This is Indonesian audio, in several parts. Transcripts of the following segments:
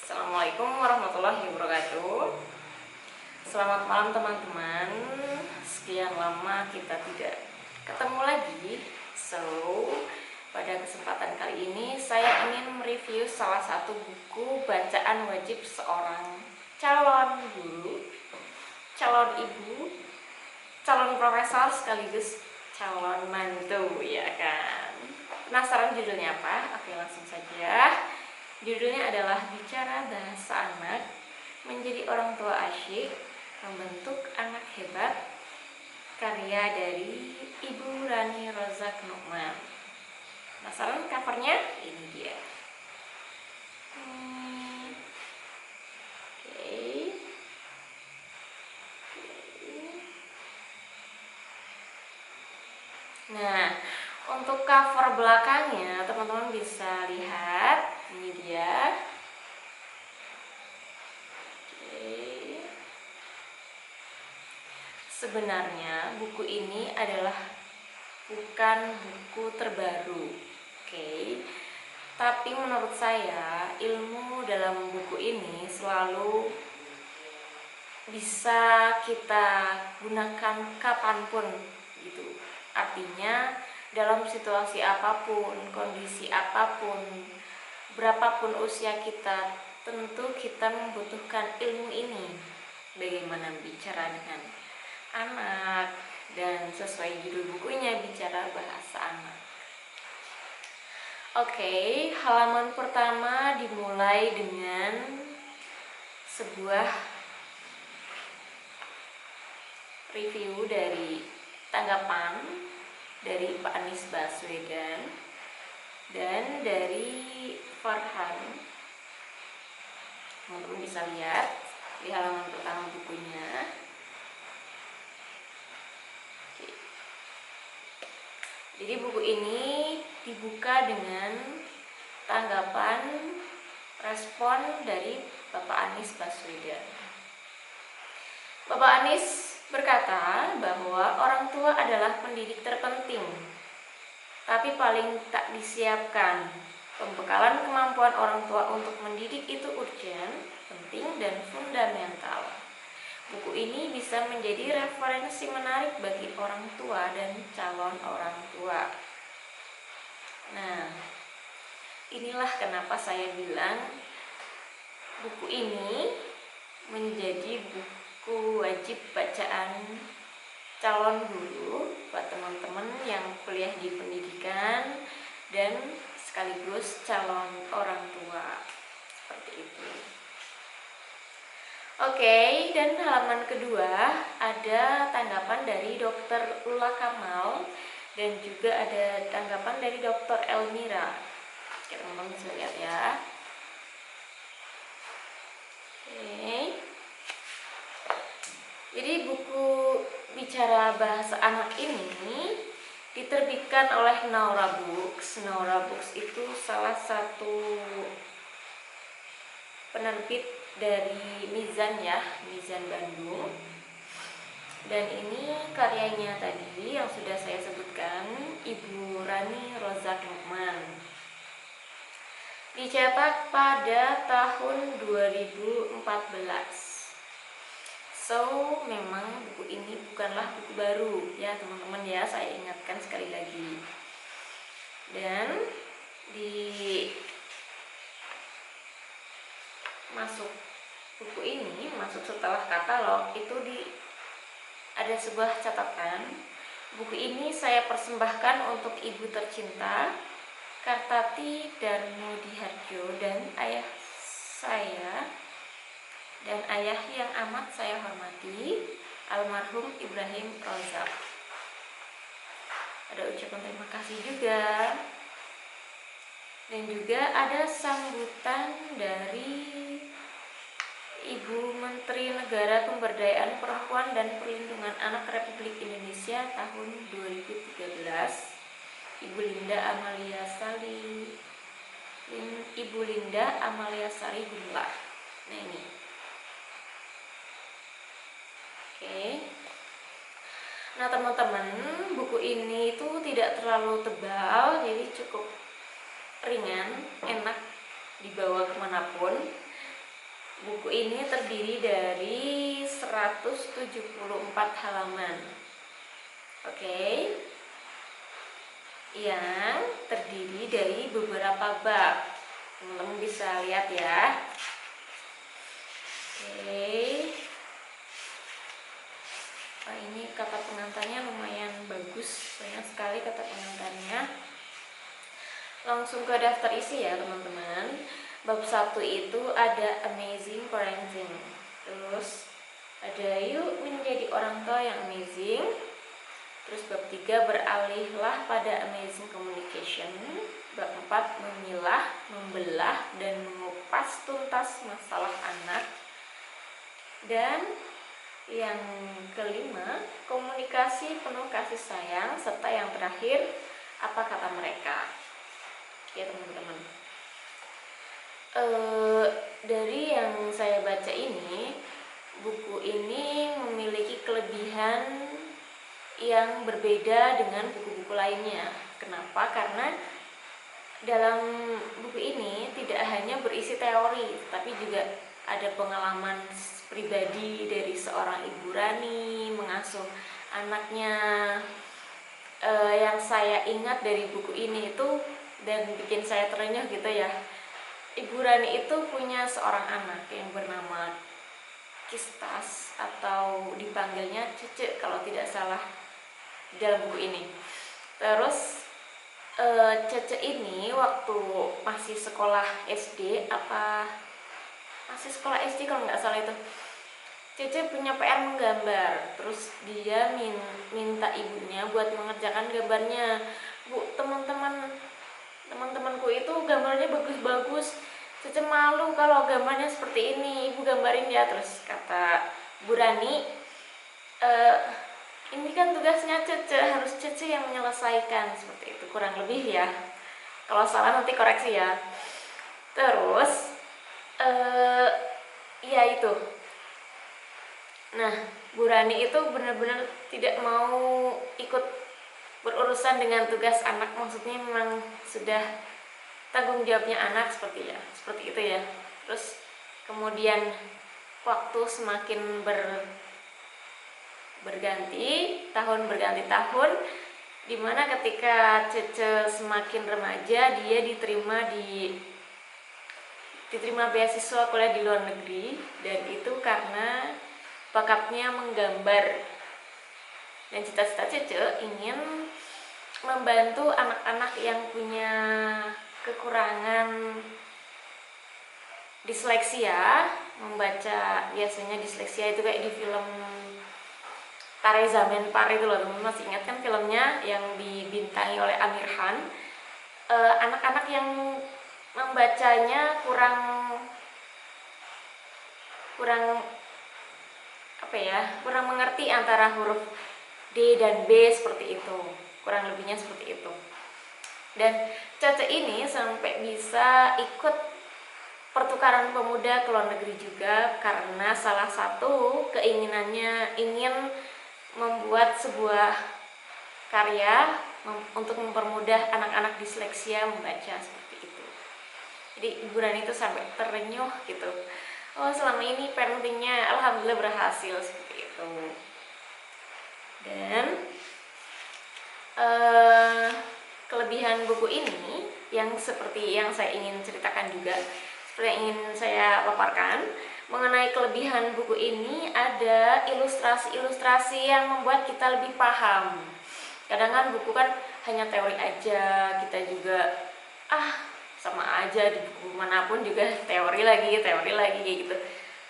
Assalamualaikum warahmatullahi wabarakatuh. Selamat malam teman-teman. Sekian lama kita tidak ketemu lagi. Pada kesempatan kali ini saya ingin mereview salah satu buku bacaan wajib seorang calon guru, calon ibu, calon profesor sekaligus calon mantu, ya kan? Penasaran judulnya apa? Oke, langsung saja. Judulnya adalah Bicara Bahasa Anak, Menjadi Orang Tua Asyik, Membentuk Anak Hebat, karya dari Ibu Rani Rozak Nukman. Penasaran covernya? Ini dia. Nah, untuk cover belakangnya teman-teman bisa lihat, ini dia. Sebenarnya buku ini adalah bukan buku terbaru, tapi menurut saya ilmu dalam buku ini selalu bisa kita gunakan kapanpun gitu. Artinya dalam situasi apapun, kondisi apapun, berapapun usia kita, tentu kita membutuhkan ilmu ini. Bagaimana bicara dengan anak, dan sesuai judul bukunya, Bicara Bahasa Anak. Halaman pertama dimulai dengan sebuah review dari tanggapan dari Pak Anies Baswedan dan dari Farhan. Teman-teman bisa lihat di halaman pertama bukunya. Jadi buku ini dibuka dengan tanggapan respon dari Bapak Anies Baswedan. Bapak Anies berkata bahwa orang tua adalah pendidik terpenting, tapi paling tak disiapkan. Pembekalan kemampuan orang tua untuk mendidik itu urgent, penting, dan fundamental. Buku ini bisa menjadi referensi menarik bagi orang tua dan calon orang tua. Nah, inilah kenapa saya bilang buku ini menjadi buku wajib bacaan calon guru buat teman-teman yang kuliah di pendidikan dan sekaligus calon orang tua. Seperti itu. Dan halaman kedua ada tanggapan dari Dr. Lula Kamal dan juga ada tanggapan dari Dr. Elmira. Teman-teman bisa lihat ya. Jadi buku Bicara Bahasa Anak ini diterbitkan oleh Naura Books. Naura Books itu salah satu penerbit dari Mizan ya, Mizan Bandung. Dan ini karyanya tadi yang sudah saya sebutkan, Ibu Rani Rozak Nukman. Dicetak pada tahun 2014. Memang buku ini bukanlah buku baru ya teman-teman ya, saya ingatkan sekali lagi. Dan masuk buku ini, masuk setelah katalog itu ada sebuah catatan. Buku ini saya persembahkan untuk ibu tercinta Kartati Darmodiharjo dan ayah saya dan ayah yang amat saya hormati, almarhum Ibrahim Rozak. Ada ucapan terima kasih juga. Dan juga ada sambutan dari Ibu Menteri Negara Pemberdayaan Perempuan dan Perlindungan Anak Republik Indonesia tahun 2013, Ibu Linda Amalia Sari Gumelar. Nah ini. Nah teman-teman, buku ini itu tidak terlalu tebal, jadi cukup ringan, enak dibawa kemanapun. Buku ini terdiri dari 174 halaman. Oke. Yang terdiri dari beberapa bab. Teman-teman bisa lihat ya. Oke. Ini kata pengantarnya lumayan bagus, banyak sekali kata pengantarnya. Langsung ke daftar isi ya teman-teman. Bab 1 itu ada amazing parenting. Terus ada yuk menjadi orang tua yang amazing. Terus bab 3 beralihlah pada amazing communication. Bab 4 memilah, membelah, dan mengupas tuntas masalah anak. Dan yang kelima, komunikasi penuh kasih sayang. Serta yang terakhir, apa kata mereka. Ya teman-teman, dari yang saya baca ini, buku ini memiliki kelebihan yang berbeda dengan buku-buku lainnya. Kenapa? Karena dalam buku ini tidak hanya berisi teori, tapi juga ada pengalaman pribadi dari seorang ibu Rani mengasuh anaknya. Yang saya ingat dari buku ini itu dan bikin saya terenyuh gitu ya, Ibu Rani itu punya seorang anak yang bernama Kistas atau dipanggilnya Cece kalau tidak salah di dalam buku ini. Terus Cece ini waktu masih sekolah SD kalau nggak salah itu, Cece punya PR menggambar. Terus dia minta ibunya buat mengerjakan gambarnya. Bu, teman-temanku itu gambarnya bagus-bagus, Cece malu kalau gambarnya seperti ini, ibu gambarin ya. Terus kata Bu Rani, ini kan tugasnya Cece, harus Cece yang menyelesaikan. Seperti itu kurang lebih ya, kalau salah nanti koreksi ya. Terus ya itu, nah Bu Rani itu benar-benar tidak mau ikut berurusan dengan tugas anak, maksudnya memang sudah tanggung jawabnya anak seperti itu ya. Terus kemudian waktu semakin berganti tahun, dimana ketika Cece semakin remaja, dia diterima beasiswa kuliah di luar negeri, dan itu karena bakatnya menggambar. Dan cita-cita Cece ingin membantu anak-anak yang punya kekurangan disleksia membaca. Biasanya disleksia itu kayak di film Tare Zaman Par itu loh, teman-teman masih ingat kan filmnya yang dibintangi oleh Amir Khan. Anak-anak yang membacanya kurang kurang mengerti antara huruf D dan B seperti itu, kurang lebihnya seperti itu. Dan Cece ini sampai bisa ikut pertukaran pemuda ke luar negeri juga karena salah satu keinginannya ingin membuat sebuah karya untuk mempermudah anak-anak disleksia membaca seperti itu. Jadi Ibu Rani itu sampai terenyuh gitu. Oh, selama ini parentingnya alhamdulillah berhasil seperti itu. Dan kelebihan buku ini yang seperti yang saya ingin ceritakan juga, seperti yang ingin saya paparkan mengenai kelebihan buku ini, ada ilustrasi-ilustrasi yang membuat kita lebih paham. Kadang kan buku kan hanya teori aja, kita juga sama aja di buku manapun juga teori lagi kayak gitu.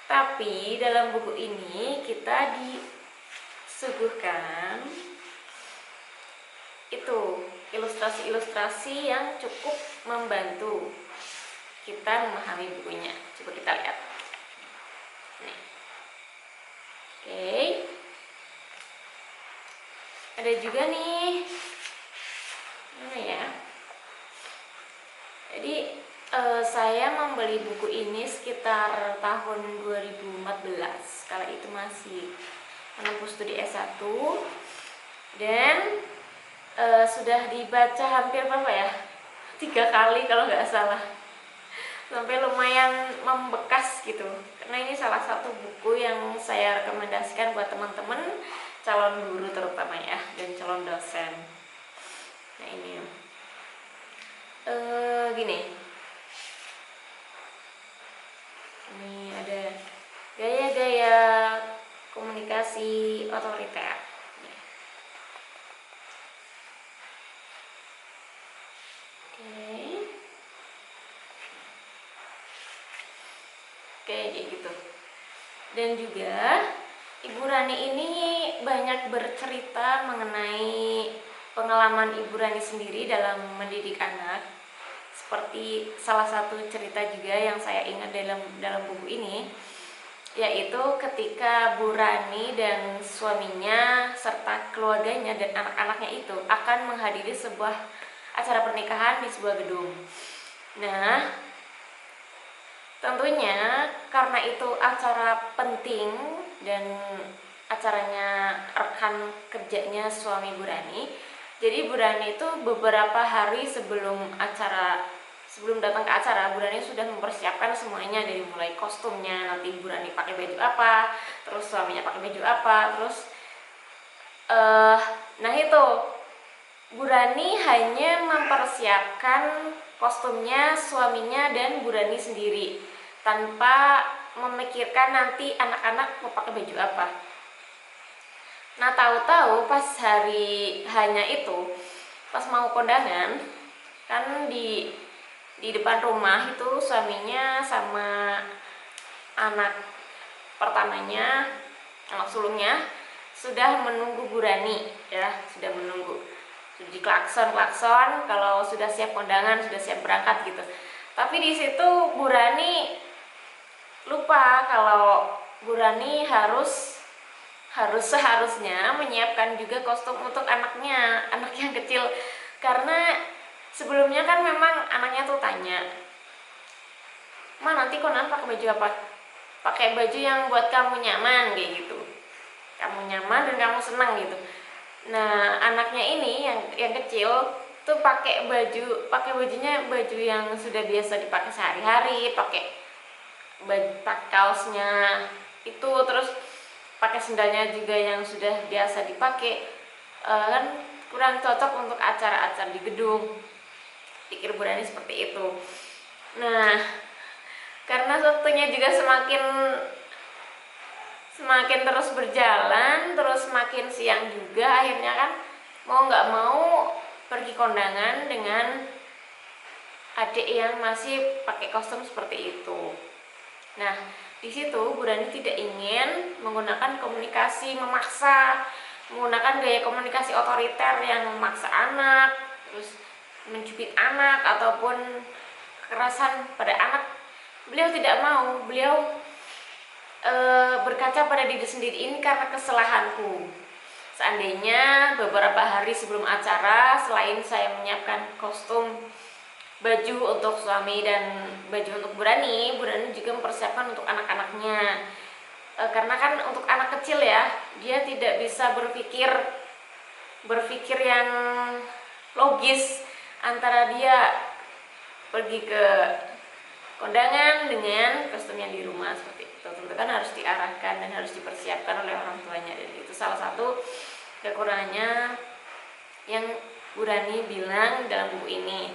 Tapi dalam buku ini kita disuguhkan itu ilustrasi-ilustrasi yang cukup membantu kita memahami bukunya. Coba kita lihat. Nih. Oke. Ada juga nih. Mana ya? Jadi saya membeli buku ini sekitar tahun 2014. Kala itu masih menempuh studi S1 dan sudah dibaca hampir 3 kali kalau nggak salah, sampai lumayan membekas gitu. salah satu buku yang saya rekomendasikan buat teman-teman calon guru terutama ya, dan calon dosen. Nah ini gini, ini ada gaya-gaya komunikasi otoriter. Kayak gitu. Dan juga Ibu Rani ini banyak bercerita mengenai pengalaman Ibu Rani sendiri dalam mendidik anak. Seperti salah satu cerita juga yang saya ingat dalam buku ini, yaitu ketika Bu Rani dan suaminya serta keluarganya dan anak-anaknya itu akan menghadiri sebuah acara pernikahan di sebuah gedung. Nah, tentunya karena itu acara penting dan acaranya rekan kerjanya suami Bu Rani, jadi Bu Rani itu beberapa hari sebelum datang ke acara, Bu Rani sudah mempersiapkan semuanya, dari mulai kostumnya, nanti Bu Rani pakai baju apa, terus suaminya pakai baju apa, terus nah itu Bu Rani hanya mempersiapkan kostumnya, suaminya, dan Bu Rani sendiri, tanpa memikirkan nanti anak-anak mau pakai baju apa. Nah, tahu-tahu pas hari hanya itu, pas mau kondangan, kan di depan rumah itu suaminya sama anak pertamanya, anak sulungnya, sudah menunggu Bu Rani ya, sudah menunggu. Sudah diklakson kalau sudah siap kondangan, sudah siap berangkat gitu. Tapi di situ Bu Rani lupa kalau Bu Rani harus seharusnya menyiapkan juga kostum untuk anaknya, anak yang kecil. Karena sebelumnya kan memang anaknya tuh tanya, "Ma, nanti kondangan pakai baju apa?" "Pakai baju yang buat kamu nyaman," kayak gitu. Kamu nyaman dan kamu senang gitu. Nah, anaknya ini yang kecil tuh pakai bajunya baju yang sudah biasa dipakai sehari-hari, pakai kaosnya itu, terus pakai sendalnya juga yang sudah biasa dipakai, kan kurang cocok untuk acara-acara di gedung, pikir Bu Rani seperti itu. Nah, karena waktunya juga semakin terus berjalan, terus semakin siang juga, akhirnya kan mau nggak mau pergi kondangan dengan adik yang masih pakai kostum seperti itu. Nah, di situ Bu Rani tidak ingin menggunakan komunikasi memaksa, menggunakan gaya komunikasi otoriter yang memaksa anak, terus mencubit anak ataupun kekerasan pada anak. Beliau tidak mau. Beliau berkaca pada diri sendiri, ini karena kesalahanku. Seandainya beberapa hari sebelum acara, selain saya menyiapkan kostum, baju untuk suami dan baju untuk Bu Rani juga mempersiapkan untuk anak-anaknya. Karena kan untuk anak kecil ya, dia tidak bisa berpikir yang logis antara dia pergi ke kondangan dengan kostumnya di rumah seperti itu. Tentu kan harus diarahkan dan harus dipersiapkan oleh orang tuanya, dan itu salah satu kekurangannya yang Bu Rani bilang dalam buku ini.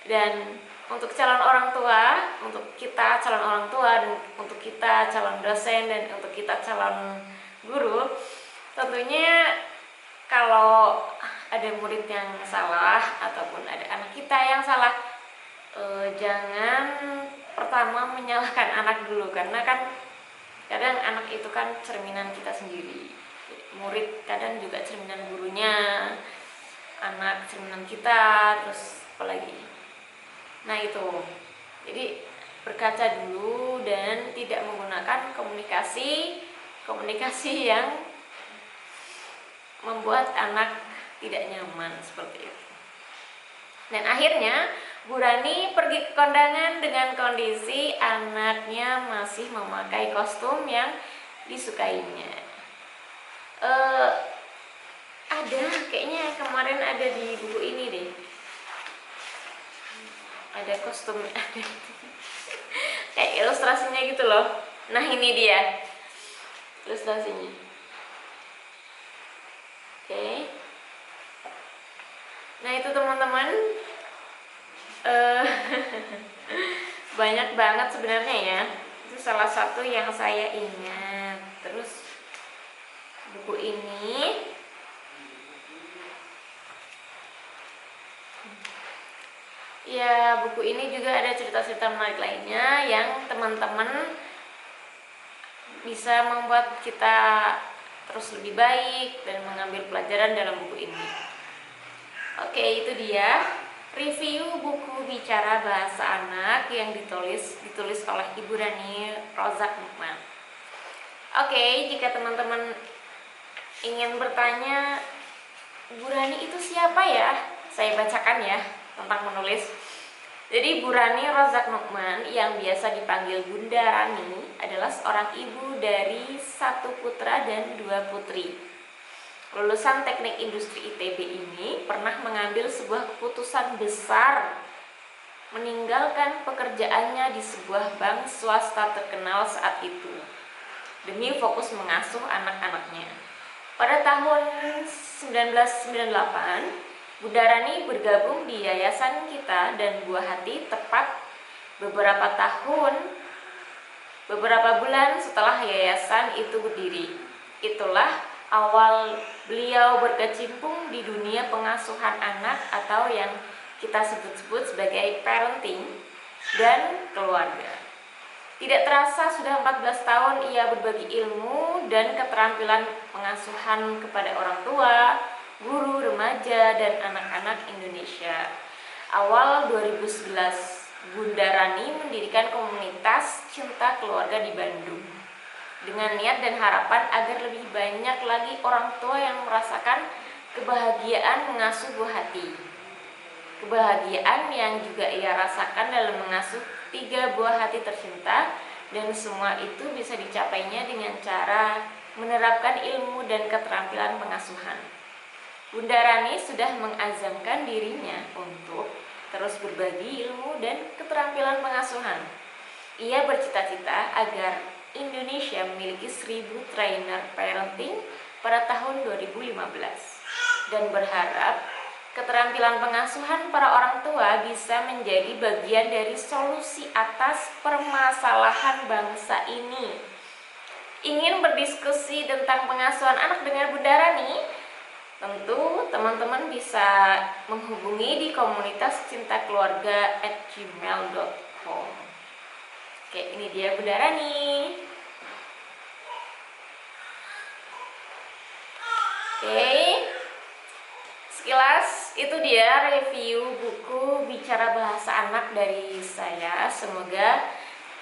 Dan untuk calon orang tua, untuk kita calon orang tua, dan untuk kita calon dosen, dan untuk kita calon guru, tentunya kalau ada murid yang salah ataupun ada anak kita yang salah, jangan pertama menyalahkan anak dulu, karena kan kadang anak itu kan cerminan kita sendiri. Murid kadang juga cerminan gurunya, anak cerminan kita, terus apalagi. Nah itu, jadi berkaca dulu dan tidak menggunakan komunikasi yang membuat anak tidak nyaman seperti itu. Dan akhirnya Bu Rani pergi ke kondangan dengan kondisi anaknya masih memakai kostum yang disukainya. Ada, kayaknya kemarin ada di buku ini deh. Ada kostum, ada kayak ilustrasinya gitu loh. Nah ini dia ilustrasinya. Oke. Nah itu teman-teman, banyak banget sebenarnya ya. Itu salah satu yang saya ingat. Terus buku ini ya, buku ini juga ada cerita-cerita menarik lainnya yang teman-teman bisa membuat kita terus lebih baik dan mengambil pelajaran dalam buku ini. Oke, itu dia review buku Bicara Bahasa Anak yang ditulis oleh Ibu Rani Rozak Nukman. Oke, jika teman-teman ingin bertanya, Bu Rani itu siapa ya? Saya bacakan ya tentang menulis. Jadi Bu Rani Rozak Nukman yang biasa dipanggil Bunda Rani adalah seorang ibu dari 1 putra dan 2 putri. Lulusan Teknik Industri ITB ini pernah mengambil sebuah keputusan besar, meninggalkan pekerjaannya di sebuah bank swasta terkenal saat itu demi fokus mengasuh anak-anaknya. Pada tahun 1998, Bunda Rani bergabung di Yayasan Kita dan Buah Hati tepat beberapa bulan setelah yayasan itu berdiri. Itulah awal beliau berkecimpung di dunia pengasuhan anak atau yang kita sebut-sebut sebagai parenting dan keluarga. Tidak terasa sudah 14 tahun ia berbagi ilmu dan keterampilan pengasuhan kepada orang tua, guru, remaja, dan anak-anak Indonesia. Awal 2011, Bunda Rani mendirikan komunitas Cinta Keluarga di Bandung dengan niat dan harapan agar lebih banyak lagi orang tua yang merasakan kebahagiaan mengasuh buah hati. Kebahagiaan yang juga ia rasakan dalam mengasuh 3 buah hati tercinta, dan semua itu bisa dicapainya dengan cara menerapkan ilmu dan keterampilan pengasuhan. Bunda Rani sudah mengazamkan dirinya untuk terus berbagi ilmu dan keterampilan pengasuhan. Ia bercita-cita agar Indonesia memiliki 1000 trainer parenting pada tahun 2015 dan berharap keterampilan pengasuhan para orang tua bisa menjadi bagian dari solusi atas permasalahan bangsa ini. Ingin berdiskusi tentang pengasuhan anak dengan Bunda Rani? Tentu teman-teman bisa menghubungi di komunitas cinta keluarga @gmail.com. Oke, ini dia Bunda Rani. Oke, sekilas itu dia review buku Bicara Bahasa Anak dari saya. Semoga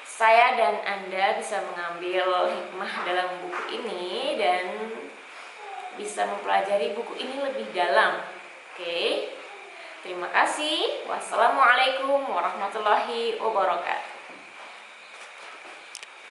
saya dan Anda bisa mengambil hikmah dalam buku ini dan bisa mempelajari buku ini lebih dalam. Oke, terima kasih. Wassalamualaikum warahmatullahi wabarakatuh.